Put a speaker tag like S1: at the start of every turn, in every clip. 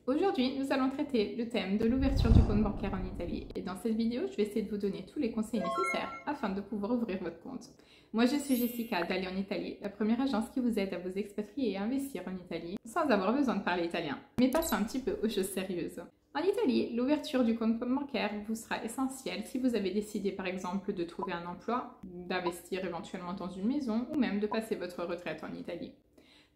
S1: Aujourd'hui, nous allons traiter le thème de l'ouverture du compte bancaire en Italie. Et dans cette vidéo, je vais essayer de vous donner tous les conseils nécessaires afin de pouvoir ouvrir votre compte. Moi, je suis Jessica d'Ali en Italie, la première agence qui vous aide à vous expatrier et investir en Italie sans avoir besoin de parler italien. Mais passons un petit peu aux choses sérieuses. En Italie, l'ouverture du compte bancaire vous sera essentielle si vous avez décidé par exemple de trouver un emploi, d'investir éventuellement dans une maison ou même de passer votre retraite en Italie.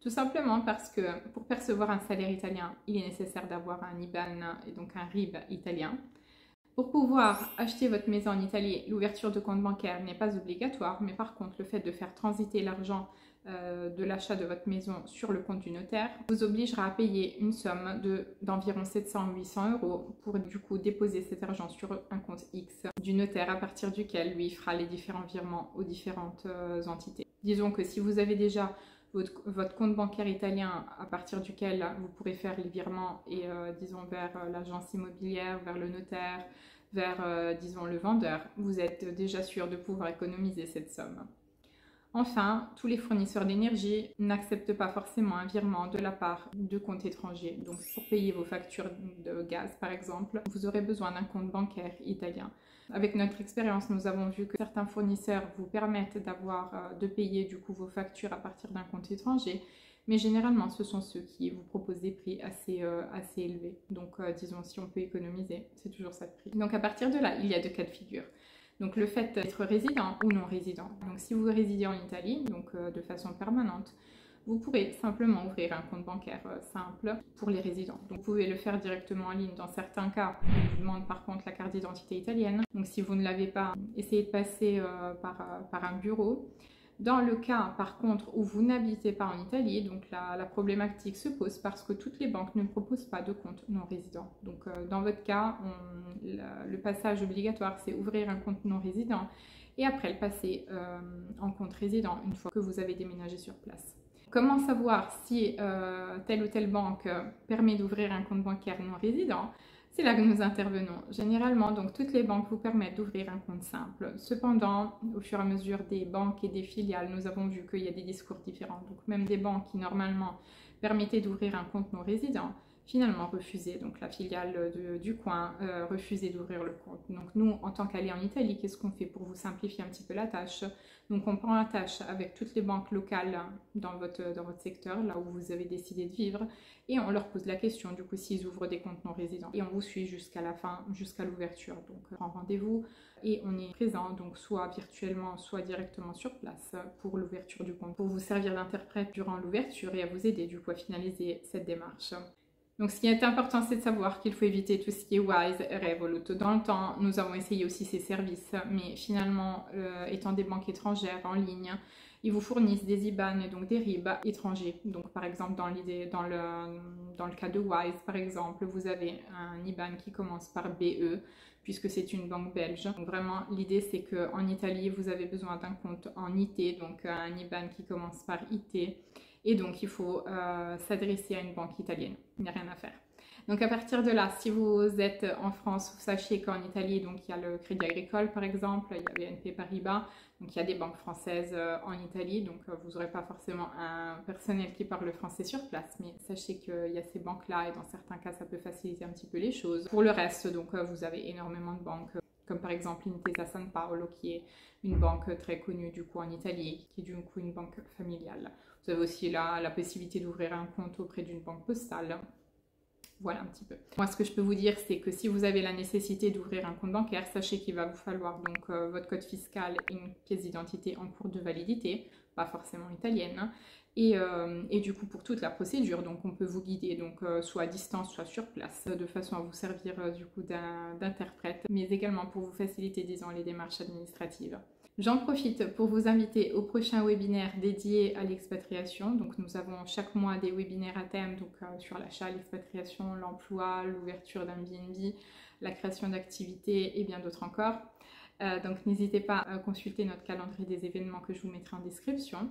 S1: Tout simplement parce que pour percevoir un salaire italien, il est nécessaire d'avoir un IBAN et donc un RIB italien. Pour pouvoir acheter votre maison en Italie, l'ouverture de compte bancaire n'est pas obligatoire, mais par contre, le fait de faire transiter l'argent de l'achat de votre maison sur le compte du notaire vous obligera à payer une somme d'environ 700-800 € pour du coup déposer cet argent sur un compte X du notaire à partir duquel lui fera les différents virements aux différentes entités. Disons que si vous avez déjà votre compte bancaire italien à partir duquel vous pourrez faire les virements et disons vers l'agence immobilière, vers le notaire, vers disons le vendeur, vous êtes déjà sûr de pouvoir économiser cette somme. Enfin, tous les fournisseurs d'énergie n'acceptent pas forcément un virement de la part de comptes étrangers. Donc pour payer vos factures de gaz par exemple, vous aurez besoin d'un compte bancaire italien. Avec notre expérience, nous avons vu que certains fournisseurs vous permettent de payer du coup vos factures à partir d'un compte étranger, mais généralement ce sont ceux qui vous proposent des prix assez élevés. Donc disons si on peut économiser, c'est toujours ça le prix. Donc à partir de là, il y a deux cas de figure. Donc le fait d'être résident ou non résident. Donc si vous résidez en Italie, donc de façon permanente, vous pourrez simplement ouvrir un compte bancaire simple pour les résidents. Donc vous pouvez le faire directement en ligne. Dans certains cas, on vous demande par contre la carte d'identité italienne. Donc si vous ne l'avez pas, essayez de passer par un bureau. Dans le cas, par contre, où vous n'habitez pas en Italie, donc la problématique se pose parce que toutes les banques ne proposent pas de compte non résident. Donc, dans votre cas, le passage obligatoire, c'est ouvrir un compte non résident et après le passer en compte résident une fois que vous avez déménagé sur place. Comment savoir si telle ou telle banque permet d'ouvrir un compte bancaire non résident? C'est là que nous intervenons. Généralement, donc, toutes les banques vous permettent d'ouvrir un compte simple. Cependant, au fur et à mesure des banques et des filiales, nous avons vu qu'il y a des discours différents. Donc, même des banques qui, normalement, permettaient d'ouvrir un compte non résident, finalement refusaient. Donc, la filiale du coin refusait d'ouvrir le compte. Donc, nous, en tant qu'allés en Italie, qu'est-ce qu'on fait pour vous simplifier un petit peu la tâche? Donc, on prend la tâche avec toutes les banques locales dans votre secteur, là où vous avez décidé de vivre, et on leur pose la question, du coup, s'ils ouvrent des comptes non résidents. Et on vous suit jusqu'à la fin, jusqu'à l'ouverture. Donc, on prend rendez-vous et on est présent, donc soit virtuellement, soit directement sur place pour l'ouverture du compte, pour vous servir d'interprète durant l'ouverture et à vous aider, du coup, à finaliser cette démarche. Donc, ce qui est important, c'est de savoir qu'il faut éviter tout ce qui est Wise et Revolut. Dans le temps, nous avons essayé aussi ces services, mais finalement, étant des banques étrangères en ligne, ils vous fournissent des IBAN et donc des RIB étrangers. Donc, par exemple, dans le cas de Wise, par exemple, vous avez un IBAN qui commence par BE, puisque c'est une banque belge. Donc, vraiment, l'idée, c'est qu'en Italie, vous avez besoin d'un compte en IT, donc un IBAN qui commence par IT. Et donc, il faut s'adresser à une banque italienne. Il n'y a rien à faire. Donc, à partir de là, si vous êtes en France, vous sachez qu'en Italie, donc, il y a le Crédit Agricole, par exemple, il y a BNP Paribas. Donc, il y a des banques françaises en Italie. Donc, vous n'aurez pas forcément un personnel qui parle français sur place. Mais sachez qu'il y a ces banques-là et dans certains cas, ça peut faciliter un petit peu les choses. Pour le reste, donc, vous avez énormément de banques, comme par exemple Intesa San Paolo, qui est une banque très connue du coup en Italie, qui est du coup une banque familiale. Vous avez aussi la possibilité d'ouvrir un compte auprès d'une banque postale. Voilà un petit peu. Moi, ce que je peux vous dire, c'est que si vous avez la nécessité d'ouvrir un compte bancaire, sachez qu'il va vous falloir donc votre code fiscal et une pièce d'identité en cours de validité, pas forcément italienne. Et du coup, pour toute la procédure, donc on peut vous guider donc soit à distance, soit sur place, de façon à vous servir du coup d'interprète, mais également pour vous faciliter, disons, les démarches administratives. J'en profite pour vous inviter au prochain webinaire dédié à l'expatriation. Donc nous avons chaque mois des webinaires à thème donc, sur l'achat, l'expatriation, l'emploi, l'ouverture d'un BNB, la création d'activités et bien d'autres encore. Donc n'hésitez pas à consulter notre calendrier des événements que je vous mettrai en description.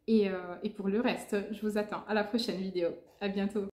S1: Et pour le reste, je vous attends à la prochaine vidéo. À bientôt.